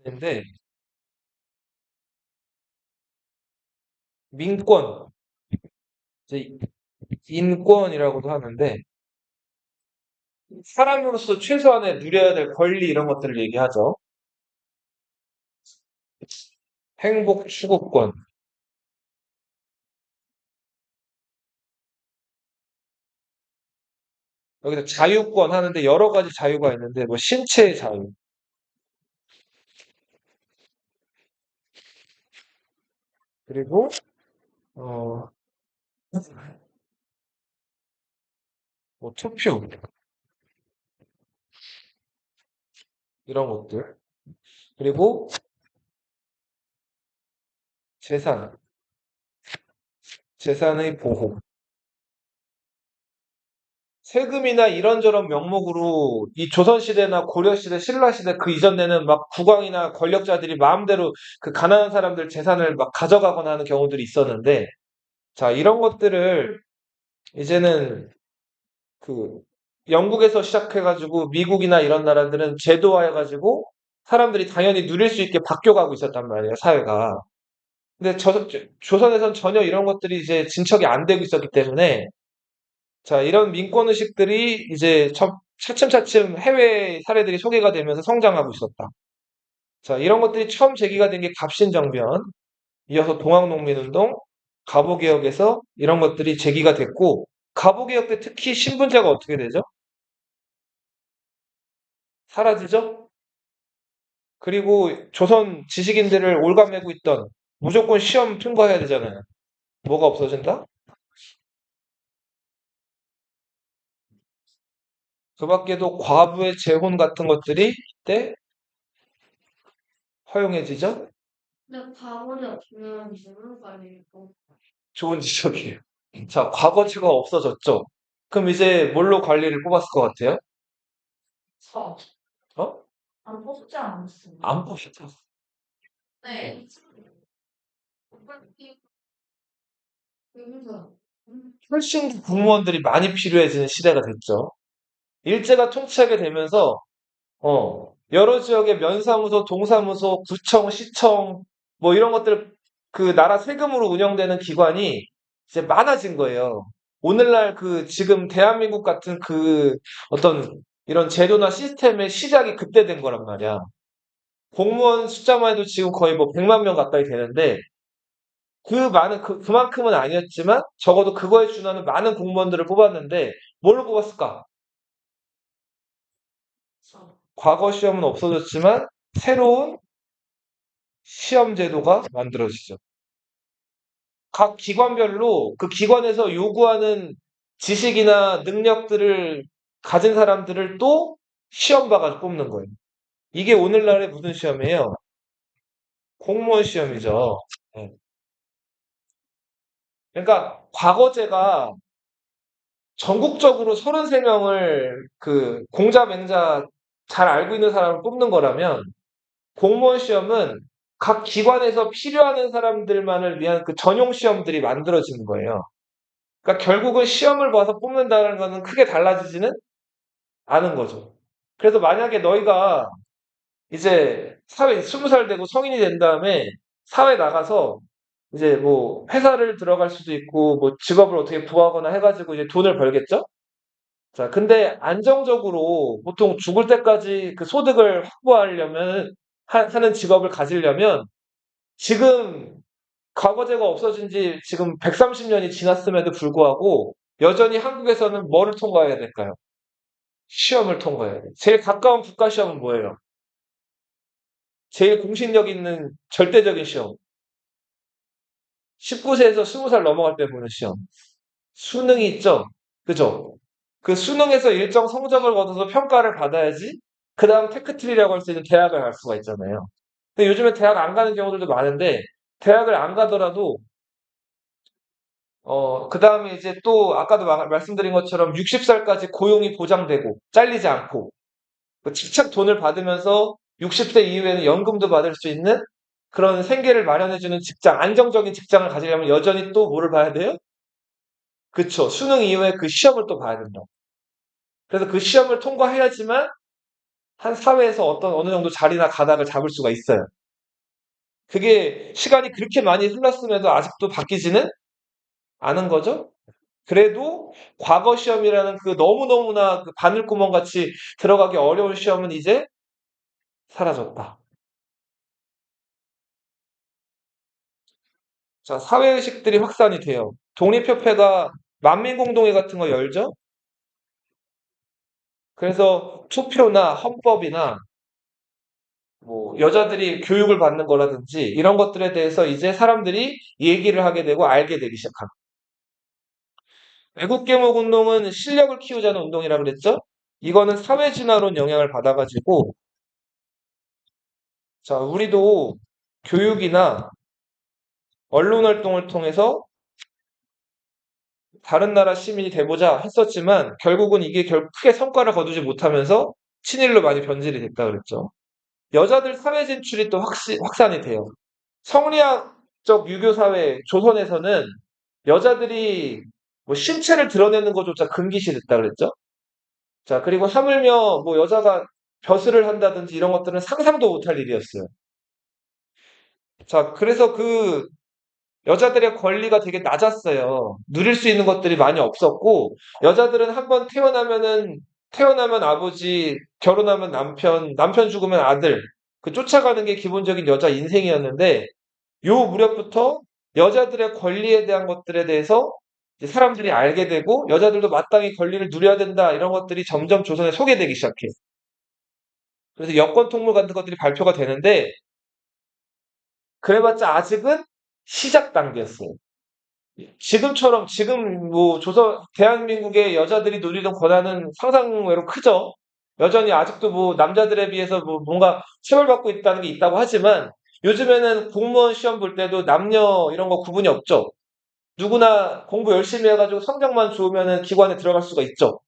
근데 민권, 이제 인권이라고도 하는데 사람으로서 최소한의 누려야 될 권리 이런 것들을 얘기하죠. 행복 추구권. 여기서 자유권 하는데 여러 가지 자유가 있는데 뭐 신체의 자유, 그리고 어, 뭐 투표 이런 것들. 그리고 재산, 재산의 보호. 세금이나 이런저런 명목으로 이 조선시대나 고려시대, 신라시대 그 이전에는 막 국왕이나 권력자들이 마음대로 그 가난한 사람들 재산을 막 가져가거나 하는 경우들이 있었는데, 자, 이런 것들을 이제는 그 영국에서 시작해가지고 미국이나 이런 나라들은 제도화해가지고 사람들이 당연히 누릴 수 있게 바뀌어가고 있었단 말이에요, 사회가. 근데 조선에선 전혀 이런 것들이 이제 진척이 안 되고 있었기 때문에 자, 이런 민권 의식들이 이제 차츰차츰 해외 사례들이 소개가 되면서 성장하고 있었다. 자, 이런 것들이 처음 제기가 된 게 갑신정변, 이어서 동학농민운동, 갑오개혁에서 이런 것들이 제기가 됐고, 갑오개혁 때 특히 신분제가 어떻게 되죠? 사라지죠? 그리고 조선 지식인들을 올가매고 있던 무조건 시험 통과해야 되잖아요. 뭐가 없어진다? 그 밖에도 과부의 재혼 같은 것들이 이때 허용해지죠? 근데 과거에 없으면 무슨 말이고? 좋은 지적이에요. 자, 과거치가 없어졌죠? 그럼 이제 뭘로 관리를 뽑았을 것 같아요? 저, 어? 안 뽑지 않았어요. 안 뽑혔죠. 네. 그래서, 훨씬 더 공무원들이 많이 필요해지는 시대가 됐죠. 일제가 통치하게 되면서, 여러 지역의 면사무소, 동사무소, 구청, 시청, 뭐 이런 것들, 그 나라 세금으로 운영되는 기관이 이제 많아진 거예요. 오늘날 그 지금 대한민국 같은 그 어떤 이런 제도나 시스템의 시작이 그때 된 거란 말이야. 공무원 숫자만 해도 지금 거의 뭐 100만 명 가까이 되는데 그만큼은 아니었지만 적어도 그거에 준하는 많은 공무원들을 뽑았는데 뭘로 뽑았을까? 저, 과거 시험은 없어졌지만 새로운 시험 제도가 만들어지죠. 각 기관별로 그 기관에서 요구하는 지식이나 능력들을 가진 사람들을 또 시험 봐가지고 뽑는 거예요. 이게 오늘날의 무슨 시험이에요? 공무원 시험이죠. 네. 그러니까 과거제가 전국적으로 33명을 그 공자 맹자 잘 알고 있는 사람을 뽑는 거라면 공무원 시험은 각 기관에서 필요하는 사람들만을 위한 그 전용 시험들이 만들어지는 거예요. 그러니까 결국은 시험을 봐서 뽑는다는 거는 크게 달라지지는 않은 거죠. 그래서 만약에 너희가 이제 사회 20살 되고 성인이 된 다음에 사회 나가서 이제 뭐 회사를 들어갈 수도 있고 뭐 직업을 어떻게 구하거나 해가지고 이제 돈을 벌겠죠? 자, 근데 안정적으로 보통 죽을 때까지 그 소득을 확보하려면 하는 직업을 가지려면 지금 과거제가 없어진 지 지금 130년이 지났음에도 불구하고 여전히 한국에서는 뭐를 통과해야 될까요? 시험을 통과해야 돼요. 제일 가까운 국가 시험은 뭐예요? 제일 공신력 있는 절대적인 시험. 19세에서 20살 넘어갈 때 보는 시험. 수능이 있죠? 그죠? 그 수능에서 일정 성적을 거둬서 평가를 받아야지 그 다음 테크트리라고 할 수 있는 대학을 갈 수가 있잖아요. 근데 요즘에 대학 안 가는 경우들도 많은데 대학을 안 가더라도 그 다음에 이제 또 아까도 말씀드린 것처럼 60살까지 고용이 보장되고 잘리지 않고 그 직접 돈을 받으면서 60세 이후에는 연금도 받을 수 있는 그런 생계를 마련해주는 직장, 안정적인 직장을 가지려면 여전히 또 뭐를 봐야 돼요? 그쵸. 수능 이후에 그 시험을 또 봐야 된다. 그래서 그 시험을 통과해야지만 한 사회에서 어느 정도 자리나 가닥을 잡을 수가 있어요. 그게 시간이 그렇게 많이 흘렀음에도 아직도 바뀌지는 않은 거죠. 그래도 과거 시험이라는 그 너무너무나 그 바늘구멍 같이 들어가기 어려운 시험은 이제 사라졌다. 자, 사회의식들이 확산이 돼요. 독립협회가 만민공동회 같은 거 열죠? 그래서 투표나 헌법이나 뭐 여자들이 교육을 받는 거라든지 이런 것들에 대해서 이제 사람들이 얘기를 하게 되고 알게 되기 시작합니다. 애국개혁운동은 실력을 키우자는 운동이라고 그랬죠? 이거는 사회진화론 영향을 받아가지고 자, 우리도 교육이나 언론 활동을 통해서 다른 나라 시민이 돼보자 했었지만 결국은 이게 크게 성과를 거두지 못하면서 친일로 많이 변질이 됐다 그랬죠. 여자들 사회 진출이 또 확산이 돼요. 성리학적 유교 사회 조선에서는 여자들이 뭐 신체를 드러내는 것조차 금기시됐다 그랬죠. 자, 그리고 하물며 뭐 여자가 벼슬을 한다든지 이런 것들은 상상도 못할 일이었어요. 자, 그래서 그 여자들의 권리가 되게 낮았어요. 누릴 수 있는 것들이 많이 없었고, 여자들은 한번 태어나면 아버지, 결혼하면 남편, 남편 죽으면 아들, 그 쫓아가는 게 기본적인 여자 인생이었는데, 요 무렵부터 여자들의 권리에 대한 것들에 대해서 이제 사람들이 알게 되고, 여자들도 마땅히 권리를 누려야 된다, 이런 것들이 점점 조선에 소개되기 시작해요. 그래서 여권 통물 같은 것들이 발표가 되는데, 그래봤자 아직은 시작 단계였어요. 지금처럼 지금 뭐 대한민국의 여자들이 누리던 권한은 상상 외로 크죠. 여전히 아직도 뭐 남자들에 비해서 뭐 뭔가 체벌받고 있다는 게 있다고 하지만 요즘에는 공무원 시험 볼 때도 남녀 이런 거 구분이 없죠. 누구나 공부 열심히 해가지고 성적만 좋으면은 기관에 들어갈 수가 있죠.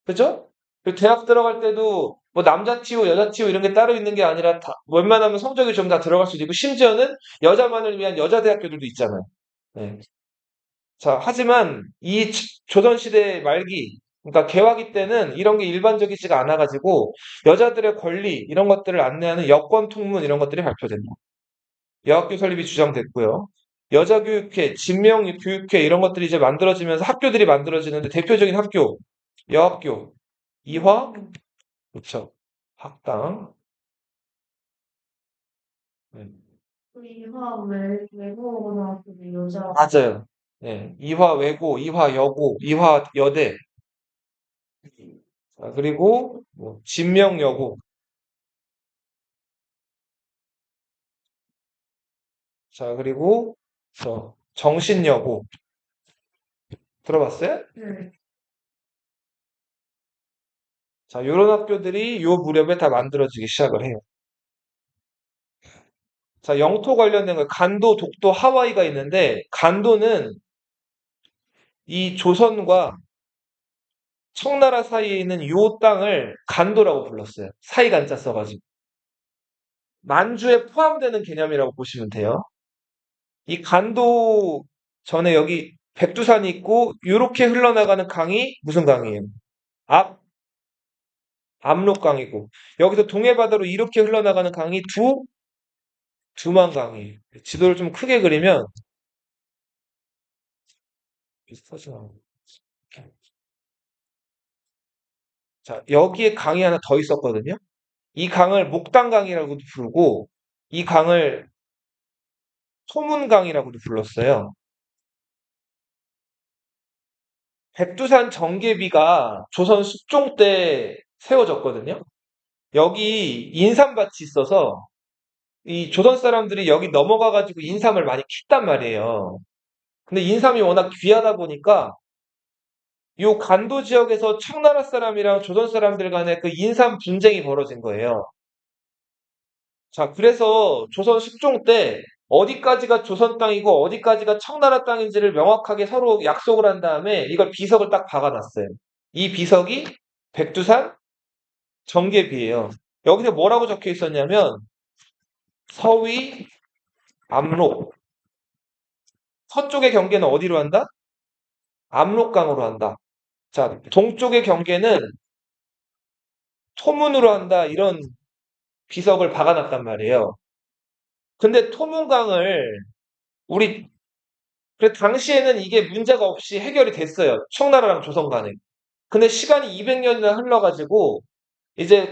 그죠? 그리고 대학 들어갈 때도 뭐 남자 티오, 여자 티오 이런 게 따로 있는 게 아니라 웬만하면 성적이 좀 다 들어갈 수도 있고 심지어는 여자만을 위한 여자 대학교들도 있잖아요. 네. 자, 하지만 이 조선시대 말기, 그러니까 개화기 때는 이런 게 일반적이지가 않아가지고 여자들의 권리 이런 것들을 안내하는 여권 통문 이런 것들이 발표된다. 여학교 설립이 주장됐고요. 여자교육회, 진명교육회 이런 것들이 이제 만들어지면서 학교들이 만들어지는데 대표적인 학교, 여학교, 이화, 그렇죠. 학당, 네. 이화 외국어고등학교도 여자. 맞아요. 네. 이화 외고, 이화 여고, 이화 여대, 자, 그리고 뭐 진명여고, 자, 그리고 정신여고 들어봤어요? 네. 자, 요런 학교들이 요 무렵에 다 만들어지기 시작을 해요. 자, 영토 관련된 거 간도, 독도, 하와이가 있는데 간도는 이 조선과 청나라 사이에 있는 요 땅을 간도라고 불렀어요. 사이간자 써가지고. 만주에 포함되는 개념이라고 보시면 돼요. 이 간도 전에 여기 백두산이 있고 요렇게 흘러나가는 강이 무슨 강이에요? 앞 압록강이고 여기서 동해바다로 이렇게 흘러나가는 강이 두만강이에요. 지도를 좀 크게 그리면 비슷하죠. 자, 여기에 강이 하나 더 있었거든요. 이 강을 목단강이라고도 부르고 이 강을 소문강이라고도 불렀어요. 백두산 정계비가 조선 숙종 때 세워졌거든요. 여기 인삼밭이 있어서 이 조선 사람들이 여기 넘어가가지고 인삼을 많이 캤단 말이에요. 근데 인삼이 워낙 귀하다 보니까 요 간도 지역에서 청나라 사람이랑 조선 사람들 간에 그 인삼 분쟁이 벌어진 거예요. 자, 그래서 조선 숙종 때 어디까지가 조선 땅이고 어디까지가 청나라 땅인지를 명확하게 서로 약속을 한 다음에 이걸 비석을 딱 박아놨어요. 이 비석이 백두산 정계비예요. 여기서 뭐라고 적혀 있었냐면 서위 압록 서쪽의 경계는 어디로 한다? 압록강으로 한다. 자, 동쪽의 경계는 토문으로 한다 이런 비석을 박아놨단 말이에요. 근데 토문강을 우리 그 당시에는 이게 문제가 없이 해결이 됐어요. 청나라랑 조선 간에. 근데 시간이 200년이나 흘러가지고 이제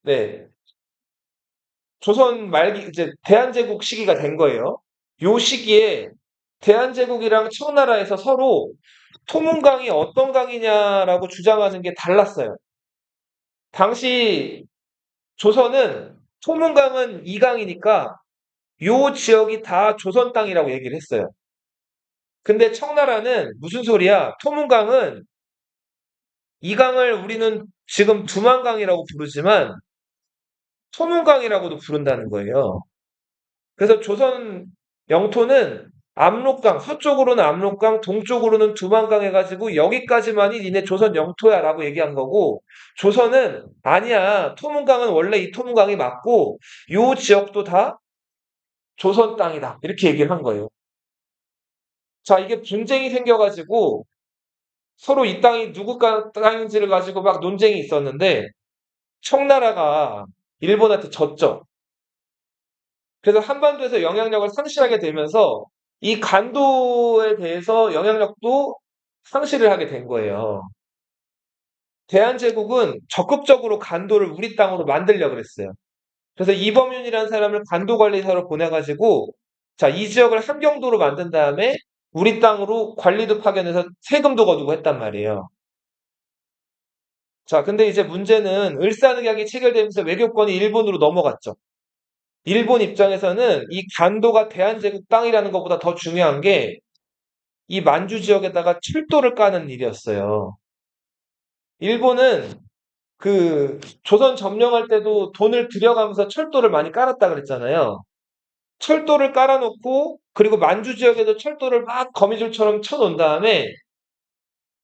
네, 조선 말기 이제 대한제국 시기가 된 거예요. 요 시기에 대한제국이랑 청나라에서 서로 토문강이 어떤 강이냐라고 주장하는 게 달랐어요. 당시 조선은 토문강은 이 강이니까 요 지역이 다 조선 땅이라고 얘기를 했어요. 근데 청나라는 무슨 소리야? 토문강은 이 강을 우리는 지금 두만강이라고 부르지만 토문강이라고도 부른다는 거예요. 그래서 조선 영토는 압록강, 서쪽으로는 압록강, 동쪽으로는 두만강 해가지고 여기까지만이 니네 조선 영토야라고 얘기한 거고, 조선은 아니야. 토문강은 원래 이 토문강이 맞고 요 지역도 다 조선 땅이다. 이렇게 얘기를 한 거예요. 자, 이게 분쟁이 생겨가지고 서로 이 땅이 누구 땅인지를 가지고 막 논쟁이 있었는데 청나라가 일본한테 졌죠. 그래서 한반도에서 영향력을 상실하게 되면서 이 간도에 대해서 영향력도 상실을 하게 된 거예요. 대한제국은 적극적으로 간도를 우리 땅으로 만들려고 그랬어요. 그래서 이범윤이라는 사람을 간도 관리사로 보내가지고 자, 이 지역을 함경도로 만든 다음에 우리 땅으로 관리도 파견해서 세금도 거두고 했단 말이에요. 자, 근데 이제 문제는 을사늑약이 체결되면서 외교권이 일본으로 넘어갔죠. 일본 입장에서는 이 간도가 대한제국 땅이라는 것보다 더 중요한 게 이 만주 지역에다가 철도를 까는 일이었어요. 일본은 조선 점령할 때도 돈을 들여가면서 철도를 많이 깔았다 그랬잖아요. 철도를 깔아놓고 그리고 만주 지역에도 철도를 막 거미줄처럼 쳐놓은 다음에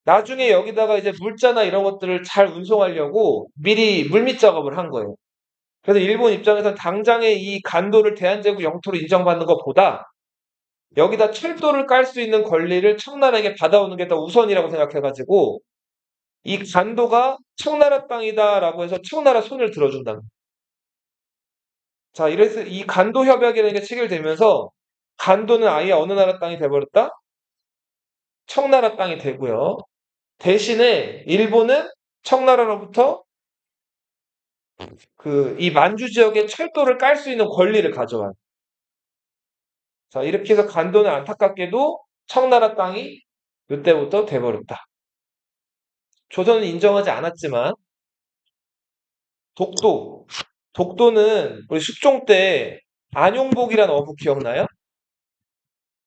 나중에 여기다가 이제 물자나 이런 것들을 잘 운송하려고 미리 물밑 작업을 한 거예요. 그래서 일본 입장에서는 당장에 이 간도를 대한제국 영토로 인정받는 것보다 여기다 철도를 깔 수 있는 권리를 청나라에게 받아오는 게 더 우선이라고 생각해가지고 이 간도가 청나라 땅이다라고 해서 청나라 손을 들어준다. 자, 이래서 이 간도 협약이라는 게 체결되면서 간도는 아예 어느 나라 땅이 돼버렸다? 청나라 땅이 되고요. 대신에 일본은 청나라로부터 이 만주 지역에 철도를 깔 수 있는 권리를 가져와요. 자, 이렇게 해서 간도는 안타깝게도 청나라 땅이 이때부터 돼버렸다. 조선은 인정하지 않았지만 독도, 독도는 우리 숙종 때 안용복이라는 어부 기억나요?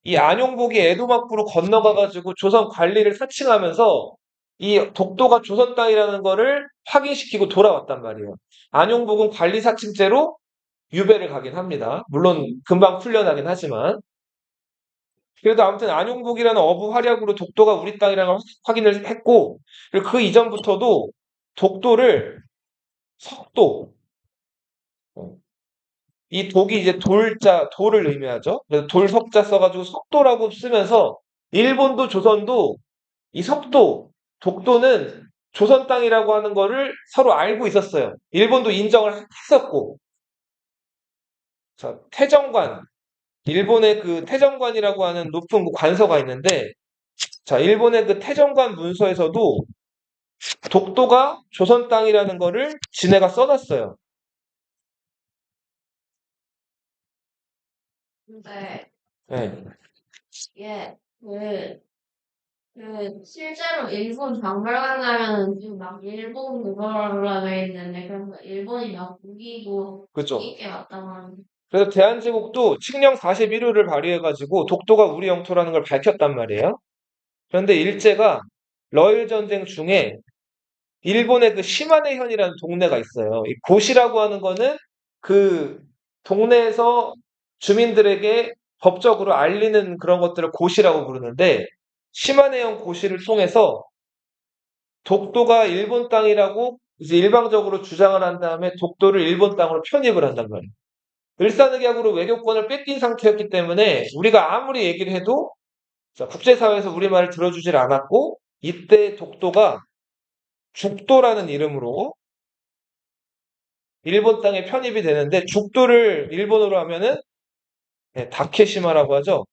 이 안용복이 에도막부로 건너가가지고 조선 관리를 사칭하면서 이 독도가 조선 땅이라는 거를 확인시키고 돌아왔단 말이에요. 안용복은 관리 사칭죄로 유배를 가긴 합니다. 물론 금방 풀려나긴 하지만. 그래도 아무튼 안용복이라는 어부 활약으로 독도가 우리 땅이라는 걸 확인을 했고, 그리고 그 이전부터도 독도를 석도, 어, 이 독이 이제 돌을 의미하죠. 그래서 돌석자 써가지고 석도라고 쓰면서 일본도 조선도 이 독도는 조선 땅이라고 하는 거를 서로 알고 있었어요. 일본도 인정을 했었고, 자, 일본의 그 태정관이라고 하는 높은 관서가 있는데, 자, 일본의 그 태정관 문서에서도 독도가 조선 땅이라는 거를 지네가 써놨어요. 근데 네. 이게 실제로 일본 박물관 가면은 좀 막 일본 그거로 돼 있는데 그래서 일본이 막 무기고 그렇죠. 이게 맞다고 하는데 그래서 대한제국도 칙령 41호를 발의해가지고 독도가 우리 영토라는 걸 밝혔단 말이에요. 그런데 일제가 러일 전쟁 중에 일본의 그 시마네현이라는 동네가 있어요. 이 고시라고 하는 거는 그 동네에서 주민들에게 법적으로 알리는 그런 것들을 고시라고 부르는데 시마네현 고시를 통해서 독도가 일본 땅이라고 이제 일방적으로 주장을 한 다음에 독도를 일본 땅으로 편입을 한단 말이에요. 일사늑약으로 외교권을 뺏긴 상태였기 때문에 우리가 아무리 얘기를 해도 국제사회에서 우리 말을 들어주질 않았고 이때 독도가 죽도라는 이름으로 일본 땅에 편입이 되는데 죽도를 일본어로 하면은 네, 다케시마라고 하죠.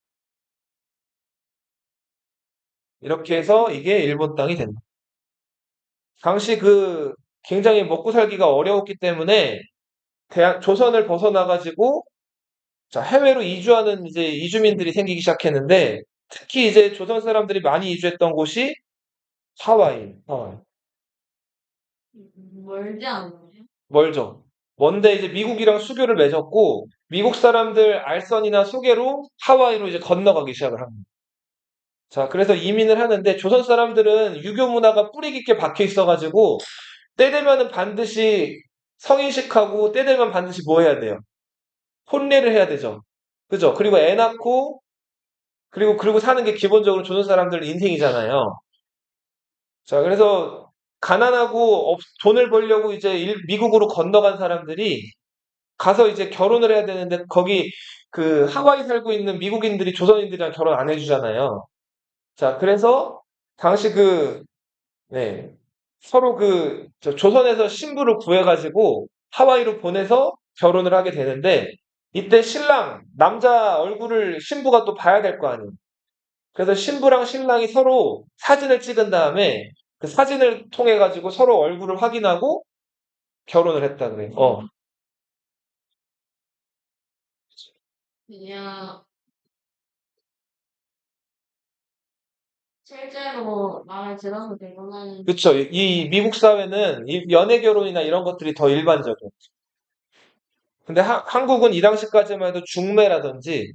이렇게 해서 이게 일본 땅이 된다. 당시 그 굉장히 먹고 살기가 어려웠기 때문에 조선을 벗어나가지고 자, 해외로 이주하는 이제 이주민들이 생기기 시작했는데 특히 이제 조선 사람들이 많이 이주했던 곳이 하와이. 하와이. 멀지 않나요? 멀죠. 먼데 이제 미국이랑 수교를 맺었고 미국 사람들 알선이나 소개로 하와이로 이제 건너가기 시작을 합니다. 자, 그래서 이민을 하는데 조선 사람들은 유교 문화가 뿌리 깊게 박혀 있어가지고 때 되면은 반드시 성인식하고 때 되면 반드시 뭐 해야 돼요? 혼례를 해야 되죠. 그죠? 그리고 애 낳고 그리고 사는 게 기본적으로 조선 사람들 인생이잖아요. 자, 그래서 가난하고 돈을 벌려고 이제 미국으로 건너간 사람들이 가서 이제 결혼을 해야 되는데 거기 그 하와이 살고 있는 미국인들이 조선인들이랑 결혼 안 해주잖아요. 자, 그래서 당시 네, 서로 조선에서 신부를 구해가지고 하와이로 보내서 결혼을 하게 되는데 이때 신랑, 남자 얼굴을 신부가 또 봐야 될 거 아니에요. 그래서 신부랑 신랑이 서로 사진을 찍은 다음에 그 사진을 통해 가지고 서로 얼굴을 확인하고 결혼을 했다 그래요. 그냥 실제로 말을 들어서 결혼하는 그쵸. 이 미국 사회는 이 연애 결혼이나 이런 것들이 더 일반적이에요. 근데 한국은 이 당시까지만 해도 중매라든지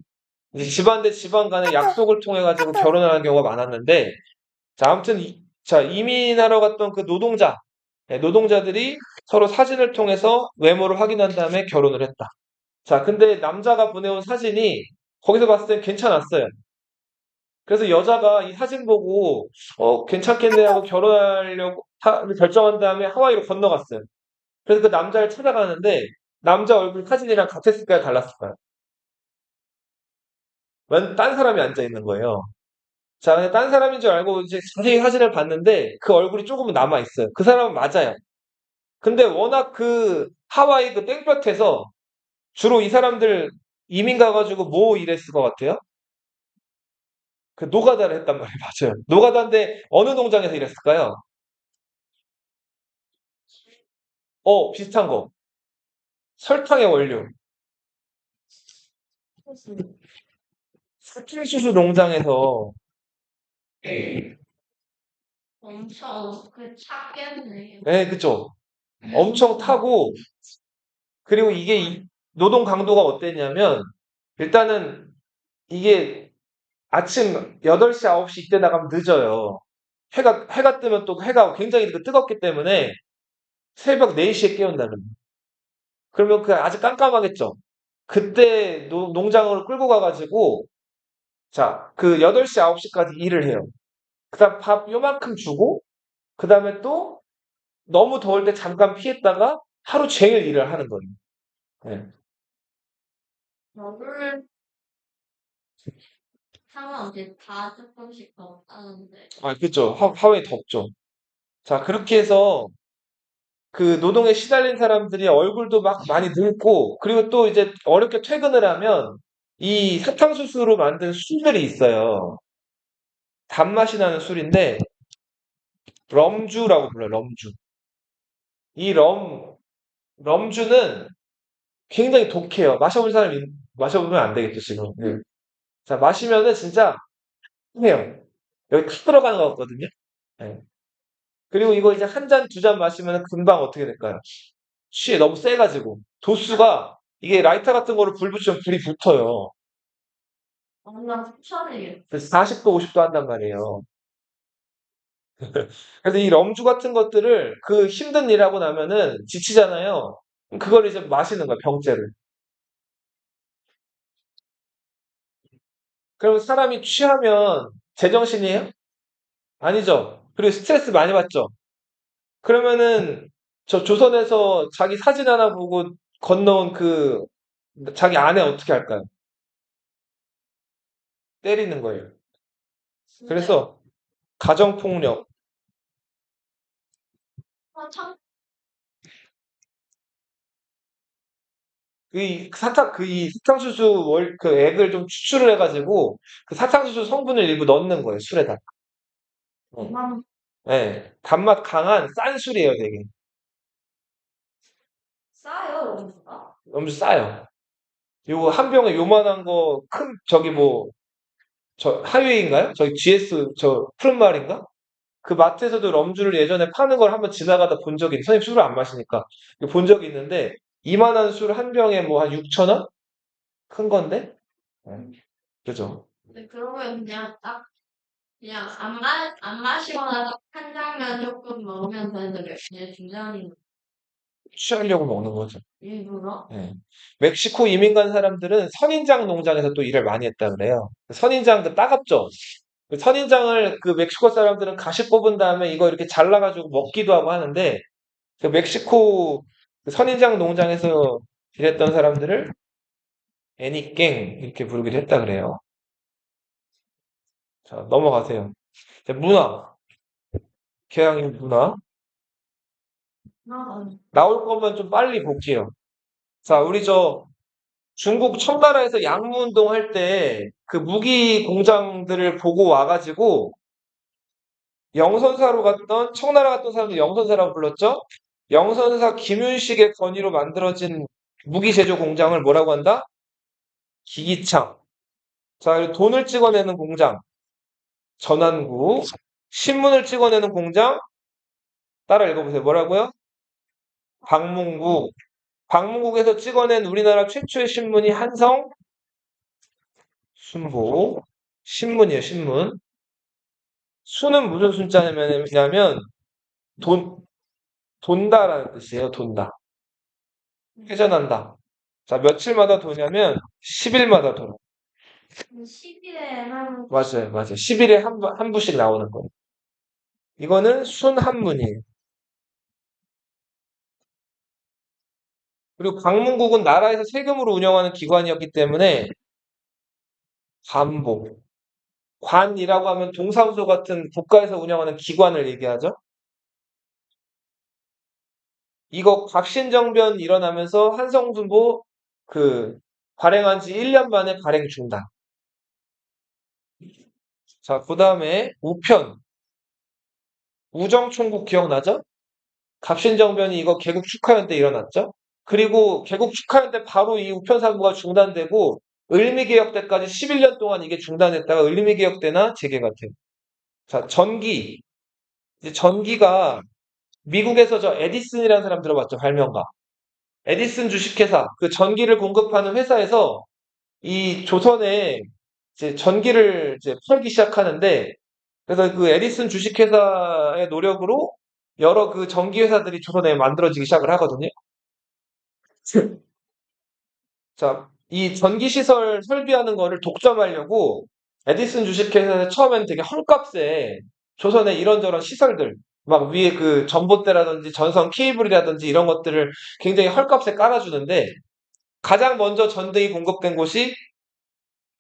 이제 집안 대 집안 간의 약속을 통해 가지고 결혼하는 경우가 많았는데 자, 아무튼 자, 이민하러 갔던 그 노동자들이 서로 사진을 통해서 외모를 확인한 다음에 결혼을 했다. 자, 근데 남자가 보내온 사진이 거기서 봤을 땐 괜찮았어요. 그래서 여자가 이 사진 보고 괜찮겠네 하고 결혼하려고 결정한 다음에 하와이로 건너갔어요. 그래서 그 남자를 찾아가는데 남자 얼굴 사진이랑 같았을까요? 달랐을까요? 딴 사람이 앉아 있는 거예요. 자, 근데 딴 사람인 줄 알고 이제 자세히 사진을 봤는데 그 얼굴이 조금은 남아 있어요. 그 사람은 맞아요. 근데 워낙 그 하와이 그 땡볕에서 주로 이 사람들 이민 가가지고 뭐 일했을 것 같아요? 그 노가다를 했단 말이에요. 맞아요. 노가다인데 어느 농장에서 일했을까요? 비슷한 거. 설탕의 원료. 사탕수수 농장에서 엄청 찾겠네요. 네, 그쵸. 엄청 타고 그리고 이게 노동 강도가 어땠냐면 일단은 이게 아침 8시, 9시 이때 나가면 늦어요. 해가 뜨면 또 해가 굉장히 뜨겁기 때문에 새벽 4시에 깨운다는 거예요. 그러면 아직 깜깜하겠죠. 그때 농장으로 끌고 가가지고 자, 8시, 9시까지 일을 해요. 그다음 밥 요만큼 주고 그다음에 또 너무 더울 때 잠깐 피했다가 하루 종일 일을 하는 거예요. 네. 저를 상관없이 다 조금씩 더 따는데. 아, 그죠. 하와이 덥죠. 자, 그렇게 해서 그 노동에 시달린 사람들이 얼굴도 막 많이 늙고, 그리고 또 이제 어렵게 퇴근을 하면 이 사탕수수로 만든 술들이 있어요. 단맛이 나는 술인데, 럼주라고 불러요, 럼주. 이 럼주는 굉장히 독해요. 마셔보면 안 되겠죠, 지금. 네. 자, 마시면은 진짜 해요. 여기 탁 들어가는 것 같거든요. 네. 그리고 이거 이제 한 잔, 두 잔 마시면 금방 어떻게 될까요? 취해 너무 세가지고 도수가 이게 라이터 같은 거를 불 붙이면 불이 붙어요. 뭔가 추천해요. 그래서 40도, 50도 한단 말이에요. 그래서 이 럼주 같은 것들을 그 힘든 일하고 나면은 지치잖아요. 그걸 이제 마시는 거야, 병째를. 그럼 사람이 취하면 제정신이에요? 아니죠. 그리고 스트레스 많이 받죠. 그러면은 저 조선에서 자기 사진 하나 보고 건너온 자기 아내 어떻게 할까요? 때리는 거예요. 근데 그래서 가정폭력, 참 이 사탕수수 그 액을 좀 추출을 해가지고 그 사탕수수 성분을 일부 넣는 거예요, 술에다. 어. 만 예. 단맛 강한 싼 술이에요, 되게. 싸요, 여기가? 너무 싸요. 요거 한 병에 요만한 거, 저기 뭐, 하이웨이인가요? 저기 GS, 푸른마을인가? 그 마트에서도 럼주를 예전에 파는 걸 한번 지나가다 본 적이, 선생님 술을 안 마시니까. 본 적이 있는데, 이만한 술 한 병에 뭐 한 6천 원? 큰 건데? 네. 그죠? 근데 그러면 그냥 딱 그냥 안 마시거나 딱 한 장면 조금 먹으면 되는데 이제 두 잔이 취하려고 먹는 거죠. 일부러? 예. 멕시코 이민 간 사람들은 선인장 농장에서 또 일을 많이 했다 그래요. 선인장 그 따갑죠? 그 선인장을 그 멕시코 사람들은 가시 뽑은 다음에 이거 이렇게 잘라가지고 먹기도 하고 하는데 그 멕시코 그 선인장 농장에서 일했던 사람들을 애니깽 이렇게 부르기도 했다 그래요. 자, 넘어가세요. 자, 문화. 개항의 문화. 아, 나올 거면 좀 빨리 볼게요. 자, 우리 중국 청나라에서 양무운동 할 때 그 무기 공장들을 보고 와가지고 영선사로 갔던 청나라 갔던 사람들 영선사라고 불렀죠? 영선사 김윤식의 건의로 만들어진 무기 제조 공장을 뭐라고 한다? 기기창. 자, 그리고 돈을 찍어내는 공장 전환구. 신문을 찍어내는 공장 따라 읽어보세요. 뭐라고요? 방문국. 방문국에서 찍어낸 우리나라 최초의 신문이 한성 순보. 신문이에요, 신문. 수는 무슨 순자냐면 돈 돈다라는 뜻이에요. 돈다. 회전한다. 자, 며칠마다 도냐면 10일마다 돌아. 10일에 한 맞아요, 맞아요. 10일에 한 부씩 나오는 거예요. 이거는 순한문이에요. 그리고 광문국은 나라에서 세금으로 운영하는 기관이었기 때문에 관복. 관이라고 하면 동사무소 같은 국가에서 운영하는 기관을 얘기하죠. 이거 갑신정변 일어나면서 한성수보 발행한 지 1년 만에 발행 중단. 자, 그 다음에 우편. 우정총국 기억나죠? 갑신정변이 이거 개국 축하연 때 일어났죠? 그리고 개국 축하연 때 바로 이 우편사고가 중단되고 을미개혁 때까지 11년 동안 이게 중단됐다가 을미개혁 때나 재개가 돼요. 자, 전기. 이제 전기가 미국에서 저 에디슨이라는 사람 들어봤죠? 발명가. 에디슨 주식회사, 그 전기를 공급하는 회사에서 이 조선에 이제 전기를 이제 팔기 시작하는데 그래서 그 에디슨 주식회사의 노력으로 여러 그 전기 회사들이 조선에 만들어지기 시작을 하거든요. 자, 이 전기 시설 설비하는 거를 독점하려고 에디슨 주식회사에서 처음엔 되게 헐값에 조선에 이런저런 시설들 막 위에 그 전봇대라든지 전선 케이블이라든지 이런 것들을 굉장히 헐값에 깔아주는데 가장 먼저 전등이 공급된 곳이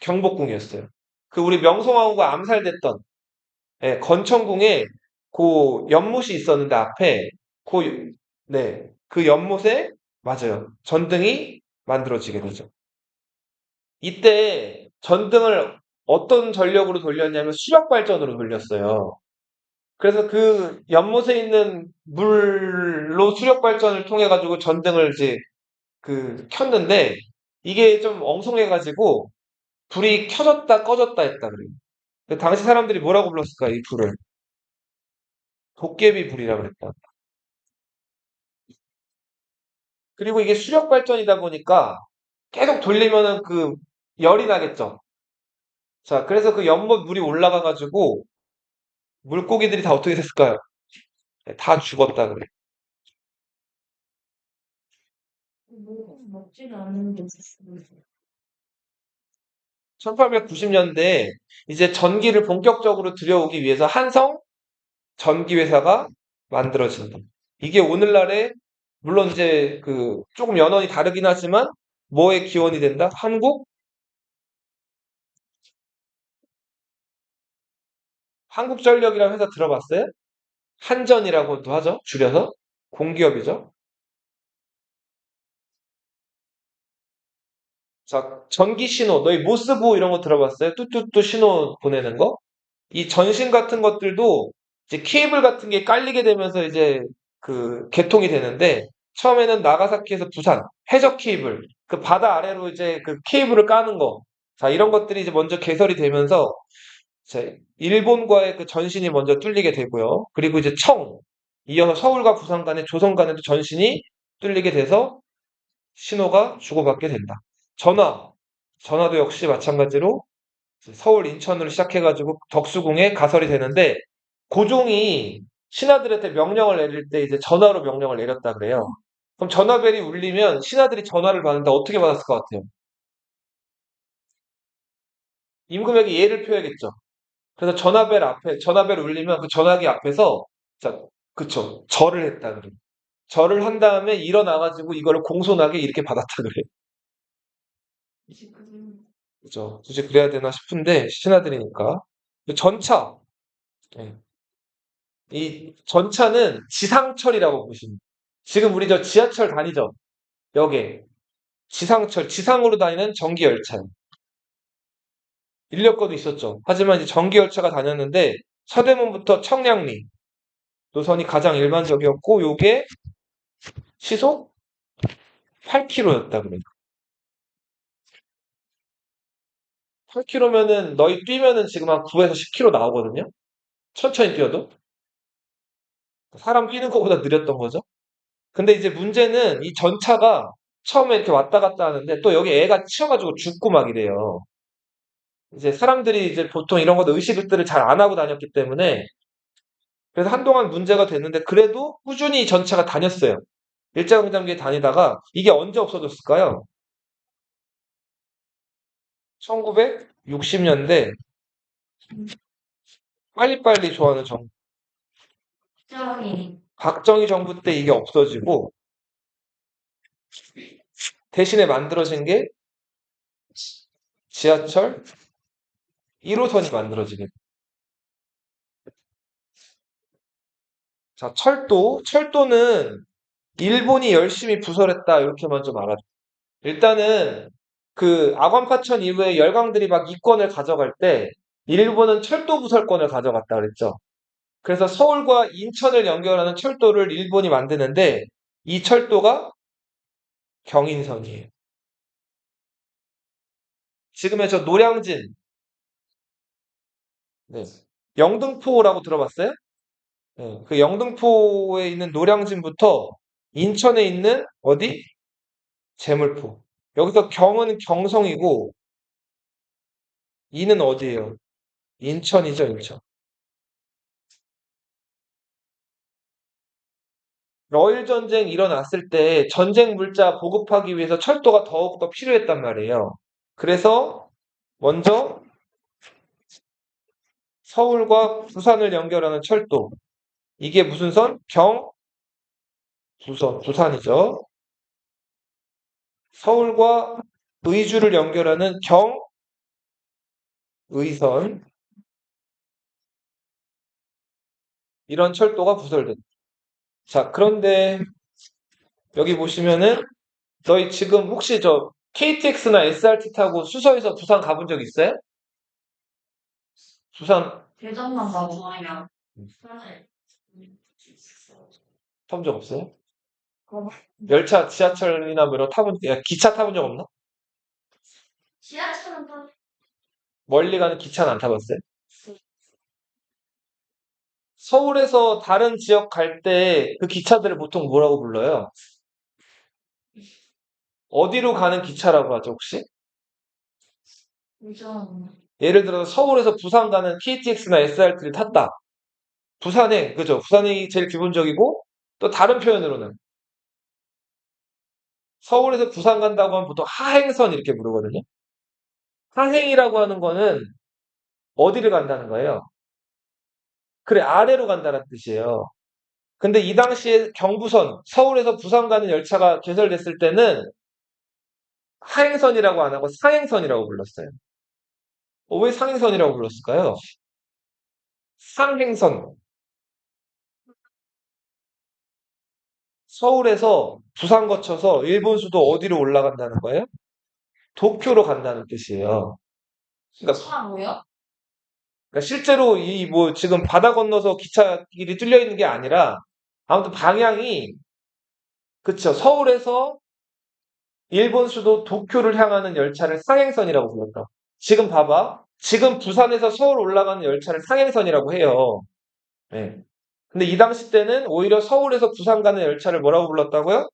경복궁이었어요. 그 우리 명성황후가 암살됐던 건천궁에 그 연못이 있었는데 앞에 그 네, 그 연못에 맞아요. 전등이 만들어지게 되죠. 이때 전등을 어떤 전력으로 돌렸냐면 수력 발전으로 돌렸어요. 그래서 그 연못에 있는 물로 수력 발전을 통해 가지고 전등을 이제 켰는데 이게 좀 엉성해가지고 불이 켜졌다 꺼졌다 했다 그래요. 그 당시 사람들이 뭐라고 불렀을까 이 불을 도깨비 불이라고 그랬다. 그리고 이게 수력 발전이다 보니까 계속 돌리면은 그 열이 나겠죠. 자, 그래서 그 연못 물이 올라가가지고 물고기들이 다 어떻게 됐을까요? 네, 다 죽었다 그래. 먹지도 않는데 1890년대에 이제 전기를 본격적으로 들여오기 위해서 한성 전기회사가 만들어진다. 이게 오늘날의 물론 이제 조금 연원이 다르긴 하지만 뭐의 기원이 된다? 한국전력이라는 회사 들어봤어요? 한전이라고도 하죠. 줄여서 공기업이죠. 자, 전기 신호, 너희 모스보 이런 거 들어봤어요? 뚜뚜뚜 신호 보내는 거? 이 전신 같은 것들도 이제 케이블 같은 게 깔리게 되면서 이제 그 개통이 되는데 처음에는 나가사키에서 부산 해적 케이블 그 바다 아래로 이제 그 케이블을 까는 거. 자, 이런 것들이 이제 먼저 개설이 되면서 이제 일본과의 그 전신이 먼저 뚫리게 되고요. 그리고 이제 이어서 서울과 부산 간의 조선 간에도 전신이 뚫리게 돼서 신호가 주고받게 된다. 전화. 전화도 역시 마찬가지로 서울, 인천으로 시작해가지고 덕수궁에 가설이 되는데 고종이 신하들한테 명령을 내릴 때 이제 전화로 명령을 내렸다 그래요. 그럼 전화벨이 울리면 신하들이 전화를 받는데 어떻게 받았을 것 같아요? 임금에게 예를 표해야겠죠. 그래서 전화벨 울리면 그 전화기 앞에서 자, 그쵸. 절을 했다 그래요. 절을 한 다음에 일어나가지고 이거를 공손하게 이렇게 받았다 그래요. 그죠. 굳이 그래야 되나 싶은데 신하들이니까. 그 전차. 예. 이 전차는 지상철이라고 보시면 돼요. 지금 우리 저 지하철 다니죠? 역에. 지상철, 지상으로 다니는 전기 열차. 인력거도 있었죠. 하지만 이제 전기 열차가 다녔는데 서대문부터 청량리 노선이 가장 일반적이었고 요게 시속 8km였다 그래요. 8km면은 너희 뛰면은 지금 한 9에서 10km 나오거든요. 천천히 뛰어도 사람 뛰는 것보다 느렸던 거죠. 근데 이제 문제는 이 전차가 처음에 이렇게 왔다 갔다 하는데 또 여기 애가 치여가지고 죽고 막 이래요. 이제 사람들이 이제 보통 이런 것도 의식들을 잘 안 하고 다녔기 때문에 그래서 한동안 문제가 됐는데 그래도 꾸준히 전차가 다녔어요. 일제강점기에 다니다가 이게 언제 없어졌을까요? 1960년대 빨리빨리 좋아하는 정부. 걱정이. 박정희 정부 때 이게 없어지고 대신에 만들어진 게 지하철 1호선이 만들어지게 돼요. 자, 철도. 철도는 일본이 열심히 부설했다. 이렇게만 좀 알아요. 일단은 그 아관파천 이후에 열강들이 막 이권을 가져갈 때 일본은 철도 부설권을 가져갔다 그랬죠. 그래서 서울과 인천을 연결하는 철도를 일본이 만드는데 이 철도가 경인선이에요. 지금의 저 노량진, 네. 영등포라고 들어봤어요? 네. 그 영등포에 있는 노량진부터 인천에 있는 어디? 제물포. 여기서 경은 경성이고 이는 어디예요? 인천이죠, 인천. 러일 전쟁 일어났을 때 전쟁 물자 보급하기 위해서 철도가 더욱더 필요했단 말이에요. 그래서 먼저 서울과 부산을 연결하는 철도. 이게 무슨 선? 부산이죠. 서울과 의주를 연결하는 경의선. 이런 철도가 부설됩니다. 자, 그런데 여기 보시면은 너희 지금 혹시 저 KTX나 SRT 타고 수서에서 부산 가본 적 있어요? 부산 대전만 가보아요. 타본 적 없어요? 어, 열차, 지하철이나 뭐 이런 기차 타본 적 없나? 지하철은 또 멀리 가는 기차는 안 타봤어요? 서울에서 다른 지역 갈 때 그 기차들을 보통 뭐라고 불러요? 어디로 가는 기차라고 하죠, 혹시? 대전. 예를 들어서 서울에서 부산 가는 KTX나 SRT를 탔다. 부산행, 그죠? 부산행이 제일 기본적이고, 또 다른 표현으로는 서울에서 부산 간다고 하면 보통 하행선 이렇게 부르거든요. 하행이라고 하는 거는 어디를 간다는 거예요? 그래, 아래로 간다는 뜻이에요. 근데 이 당시에 경부선, 서울에서 부산 가는 열차가 개설됐을 때는 하행선이라고 안 하고 상행선이라고 불렀어요. 왜 상행선이라고 불렀을까요? 상행선. 서울에서 부산 거쳐서 일본 수도 어디로 올라간다는 거예요? 도쿄로 간다는 뜻이에요. 그러니까, 차로요? 그러니까 실제로 이 뭐 지금 바다 건너서 기차길이 뚫려 있는 게 아니라 아무튼 방향이 그쵸. 서울에서 일본 수도 도쿄를 향하는 열차를 상행선이라고 불렀다. 지금 봐봐. 지금 부산에서 서울 올라가는 열차를 상행선이라고 해요. 네. 근데 이 당시 때는 오히려 서울에서 부산 가는 열차를 뭐라고 불렀다고요?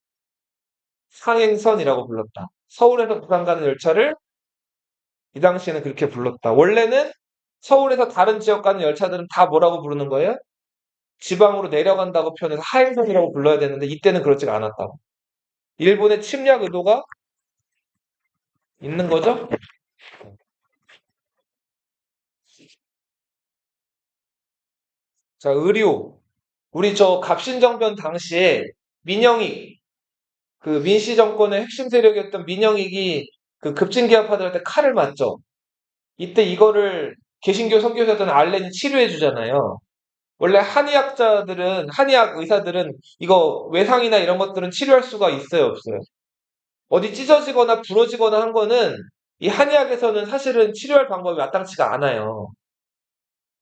상행선이라고 불렀다. 서울에서 부산 가는 열차를 이 당시에는 그렇게 불렀다. 원래는 서울에서 다른 지역 가는 열차들은 다 뭐라고 부르는 거예요? 지방으로 내려간다고 표현해서 하행선이라고 불러야 되는데 이때는 그렇지가 않았다고. 일본의 침략 의도가 있는 거죠? 자, 의료. 우리 저 갑신정변 당시에 민영익, 그 민씨 정권의 핵심 세력이었던 민영익이 그 급진기아파들한테 칼을 맞죠. 이때 이거를 개신교 선교사였던 알렌이 치료해 주잖아요. 원래 한의학자들은, 한의학 의사들은 이거 외상이나 이런 것들은 치료할 수가 있어요, 없어요? 어디 찢어지거나 부러지거나 한 거는 이 한의학에서는 사실은 치료할 방법이 마땅치가 않아요.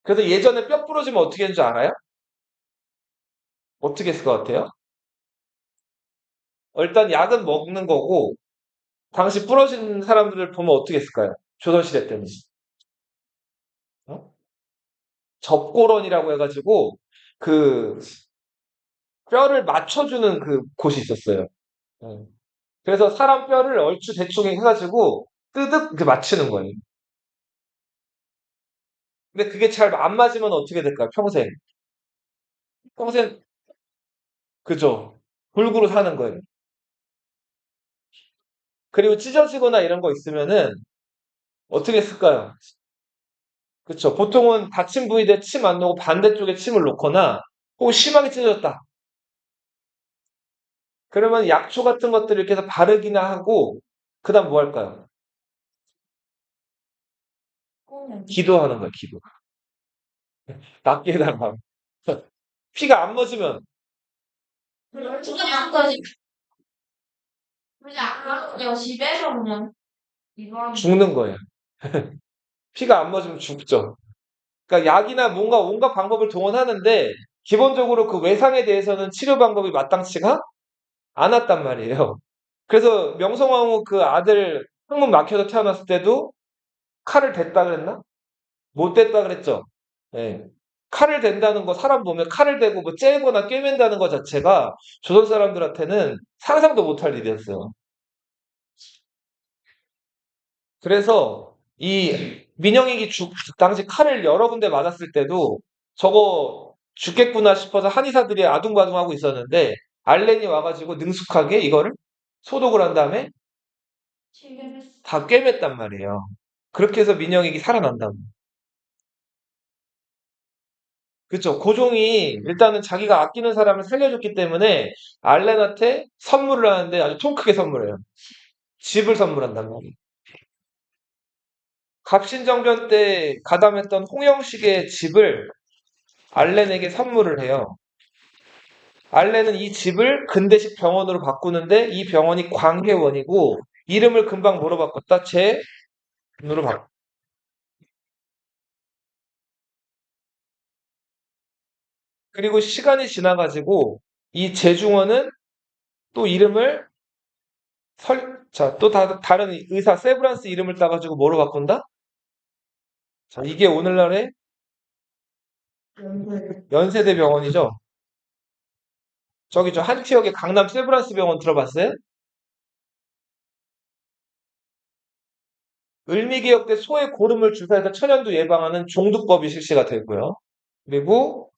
그래서 예전에 뼈 부러지면 어떻게 했는 줄 알아요? 어떻게 했을 것 같아요? 일단 약은 먹는 거고, 당시 부러진 사람들을 보면 어떻게 했을까요? 조선시대 때는. 어? 접고런이라고 해가지고, 그, 뼈를 맞춰주는 그 곳이 있었어요. 어. 그래서 사람 뼈를 얼추 대충 해가지고, 뜨득 이렇게 맞추는 거예요. 근데 그게 잘 안 맞으면 어떻게 될까요? 평생. 평생, 그죠? 골고루 사는 거예요. 그리고 찢어지거나 이런 거 있으면은, 어떻게 했을까요? 그쵸. 보통은 다친 부위에 침 안 놓고 반대쪽에 침을 놓거나, 혹은 심하게 찢어졌다. 그러면 약초 같은 것들을 이렇게 해서 바르기나 하고, 그 다음 뭐 할까요? 기도하는 거예요, 기도. 낫게 해달라고. 피가 안 멎으면 그냥 약간 그냥 집에서 그냥 이거 하면 죽는 거예요. 피가 안 멎으면 죽죠. 그러니까 약이나 뭔가 온갖 방법을 동원하는데, 기본적으로 그 외상에 대해서는 치료 방법이 마땅치가 않았단 말이에요. 그래서 명성황후 그 아들 항문 막혀서 태어났을 때도 칼을 댔다 그랬나? 못 댔다 그랬죠. 예. 칼을 댄다는 거 사람 보면 칼을 대고 뭐 째거나 꿰맨다는 것 자체가 조선 사람들한테는 상상도 못할 일이었어요. 그래서 이 민영익이 당시 칼을 여러 군데 맞았을 때도 저거 죽겠구나 싶어서 한의사들이 아둥바둥하고 있었는데 알렌이 와가지고 능숙하게 이거를 소독을 한 다음에 지금 다 꿰맸단 말이에요. 그렇게 해서 민영익이 살아난다고. 그쵸. 고종이 일단은 자기가 아끼는 사람을 살려줬기 때문에 알렌한테 선물을 하는데 아주 통 크게 선물해요. 집을 선물한단 말이에요. 갑신정변 때 가담했던 홍영식의 집을 알렌에게 선물을 해요. 알렌은 이 집을 근대식 병원으로 바꾸는데 이 병원이 광해원이고 이름을 금방 뭐로 바꿨다? 제으로 바꿨다. 그리고 시간이 지나가지고 이 제중원은 또 이름을 자, 또 다른 의사 세브란스 이름을 따가지고 뭐로 바꾼다? 자, 이게 오늘날의 연세대 병원이죠. 저기 저 한치역의 강남 세브란스 병원 들어봤어요? 을미개혁 때 소의 고름을 주사해서 천연두 예방하는 종두법이 실시가 되고요. 그리고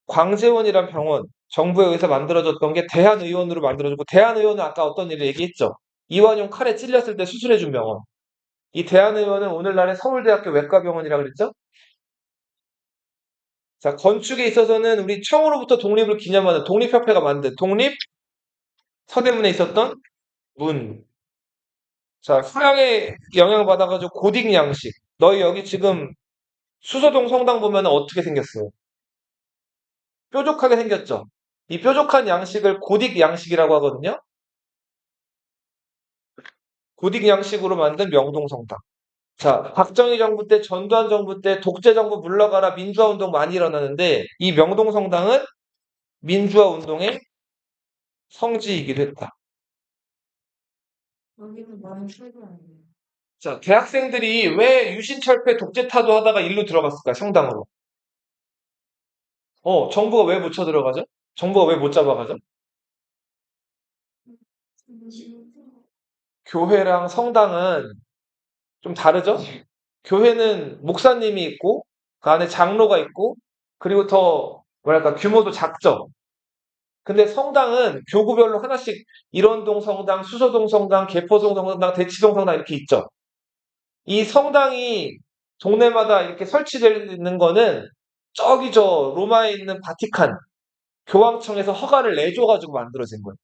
광재원이란 병원, 정부에 의해서 만들어졌던 게 대한의원으로 만들어졌고, 대한의원은 아까 어떤 일을 얘기했죠. 이완용 칼에 찔렸을 때 수술해준 병원. 이 대한의원은 오늘날의 서울대학교 외과병원이라고 그랬죠? 자, 건축에 있어서는 우리 청으로부터 독립을 기념하는 독립협회가 만든 독립 서대문에 있었던 문. 자, 서양의 영향을 받아가지고 고딕 양식. 너희 여기 지금 수서동 성당 보면 어떻게 생겼어요? 뾰족하게 생겼죠? 이 뾰족한 양식을 고딕 양식이라고 하거든요? 고딕 양식으로 만든 명동성당. 자, 박정희 정부 때, 전두환 정부 때 독재 정부 물러가라 민주화 운동 많이 일어나는데 이 명동성당은 민주화 운동의 성지이기도 했다. 여기도 많이 출근하네요. 자, 대학생들이 왜 유신철폐 독재타도 하다가 일로 들어갔을까, 성당으로? 정부가 왜 못 쳐들어가죠? 정부가 왜 못 잡아가죠? 교회랑 성당은 좀 다르죠? 교회는 목사님이 있고, 그 안에 장로가 있고, 그리고 더, 뭐랄까, 규모도 작죠? 근데 성당은 교구별로 하나씩 일원동 성당, 수서동 성당, 개포동 성당, 대치동 성당 이렇게 있죠. 이 성당이 동네마다 이렇게 설치되어 있는 거는 저기 저 로마에 있는 바티칸 교황청에서 허가를 내줘가지고 만들어진 거예요.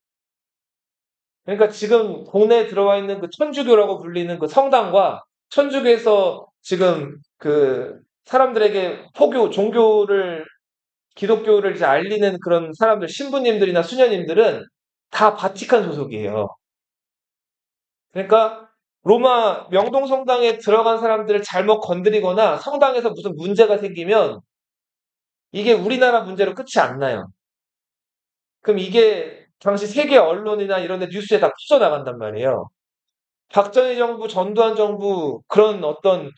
그러니까 지금 동네에 들어와 있는 그 천주교라고 불리는 그 성당과 천주교에서 지금 그 사람들에게 종교를 기독교를 이제 알리는 그런 사람들, 신부님들이나 수녀님들은 다 바티칸 소속이에요. 그러니까 로마 명동 성당에 들어간 사람들을 잘못 건드리거나 성당에서 무슨 문제가 생기면 이게 우리나라 문제로 끝이 안 나요. 그럼 이게 당시 세계 언론이나 이런 데 뉴스에 다 퍼져나간단 말이에요. 박정희 정부, 전두환 정부 그런 어떤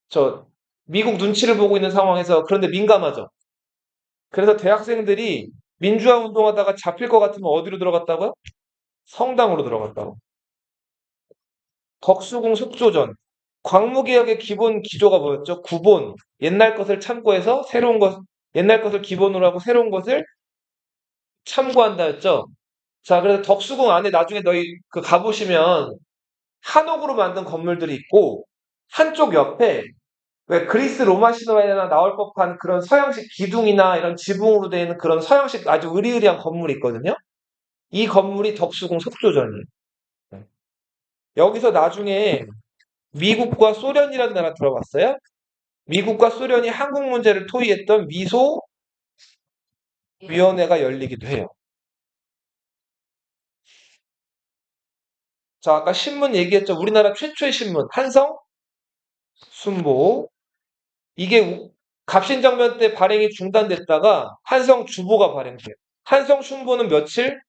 저 미국 눈치를 보고 있는 상황에서 그런데 민감하죠. 그래서 대학생들이 민주화 운동하다가 잡힐 것 같으면 어디로 들어갔다고요? 성당으로 들어갔다고. 덕수궁 속조전. 광무개혁의 기본 기조가 뭐였죠? 구본. 옛날 것을 참고해서 옛날 것을 기본으로 하고 새로운 것을 참고한다였죠. 자, 그래서 덕수궁 안에 나중에 너희 그 가보시면 한옥으로 만든 건물들이 있고 한쪽 옆에 왜 그리스 로마 신화에나 나올 법한 그런 서양식 기둥이나 이런 지붕으로 되어 있는 그런 서양식 아주 으리으리한 건물이 있거든요. 이 건물이 덕수궁 속조전이에요. 네. 여기서 나중에 미국과 소련이라는 나라 들어봤어요? 미국과 소련이 한국 문제를 토의했던 미소 위원회가 열리기도 해요. 자, 아까 신문 얘기했죠. 우리나라 최초의 신문 한성 순보. 이게 갑신정변 때 발행이 중단됐다가 한성 주보가 발행돼요. 한성 순보는 며칠?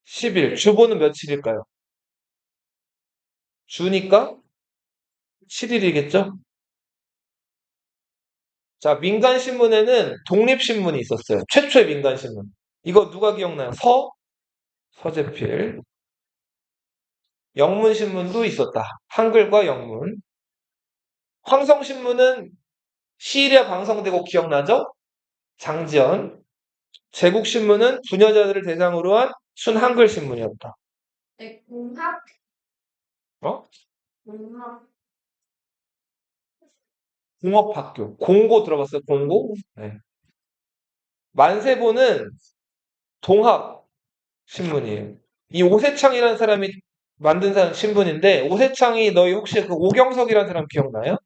10일. 주보는 며칠일까요? 주니까 7일이겠죠? 자, 민간신문에는 독립신문이 있었어요. 최초의 민간신문. 이거 누가 기억나요? 서재필. 영문신문도 있었다. 한글과 영문. 황성신문은 시일에 방송되고 기억나죠? 장지연. 제국신문은 부녀자들을 대상으로 한 순한글 신문이었다. 네, 공학, 어? 공학, 공업학교. 공고 들어봤어요? 공고? 네. 만세보는 동학 신문이에요. 이 오세창이라는 사람이 만든 신문인데 오세창이 너희 혹시 그 오경석이라는 사람 기억나요?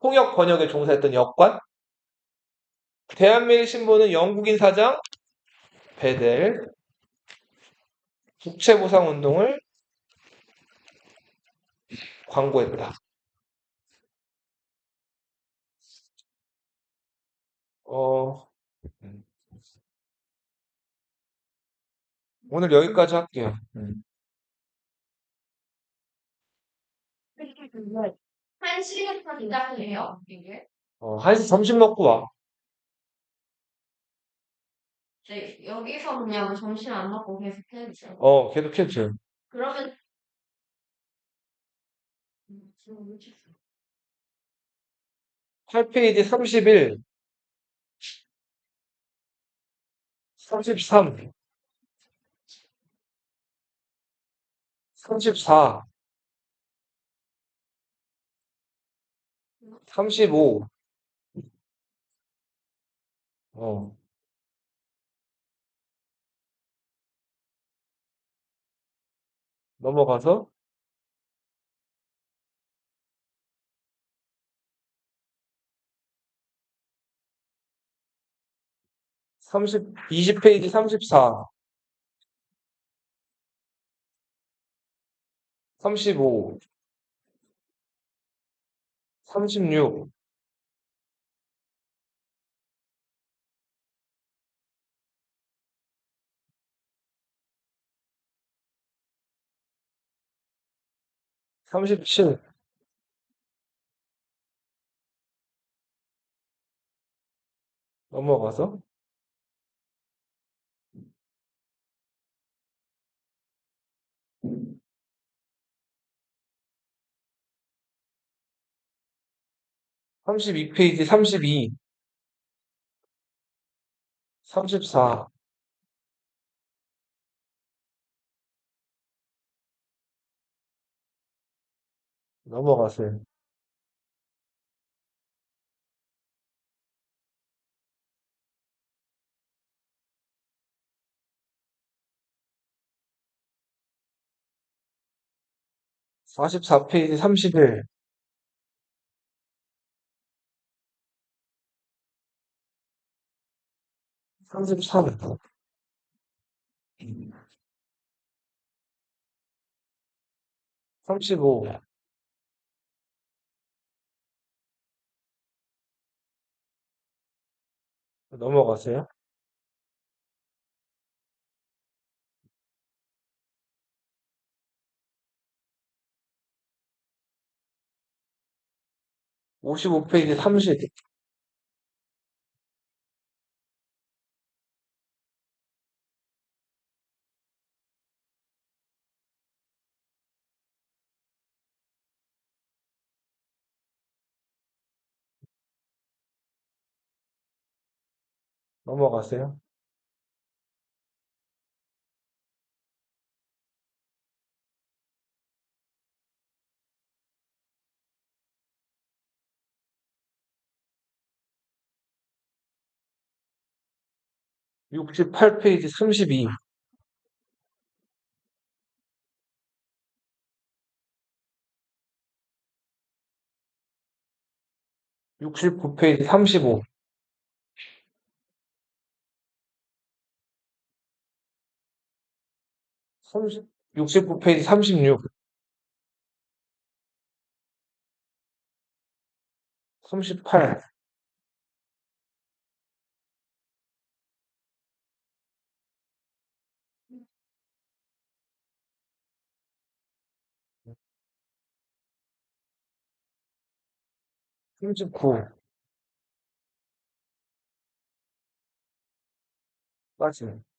통역 번역에 종사했던 역관? 대한민국 신문은 영국인 사장 베델 국채보상운동을 광고했다. 어, 오늘 여기까지 할게요. 한 시간만 기다려요, 이게. 한시 점심 먹고 와. 네, 여기서 그냥 점심 안 먹고 계속 해주세요. 계속 해주세요. 그러면, 지금 며칠 8페이지 31, 33, 34, 35, 어, 넘어가서 20페이지 34, 35, 36, 37, 넘어가서 32페이지 32, 34, 넘어가세요. 44페이지 31, 33, 35, 넘어가세요. 55페이지 30, 넘어가세요. 68페이지 32, 69페이지 35, 69페이지 36, 38, 39, 빠지네.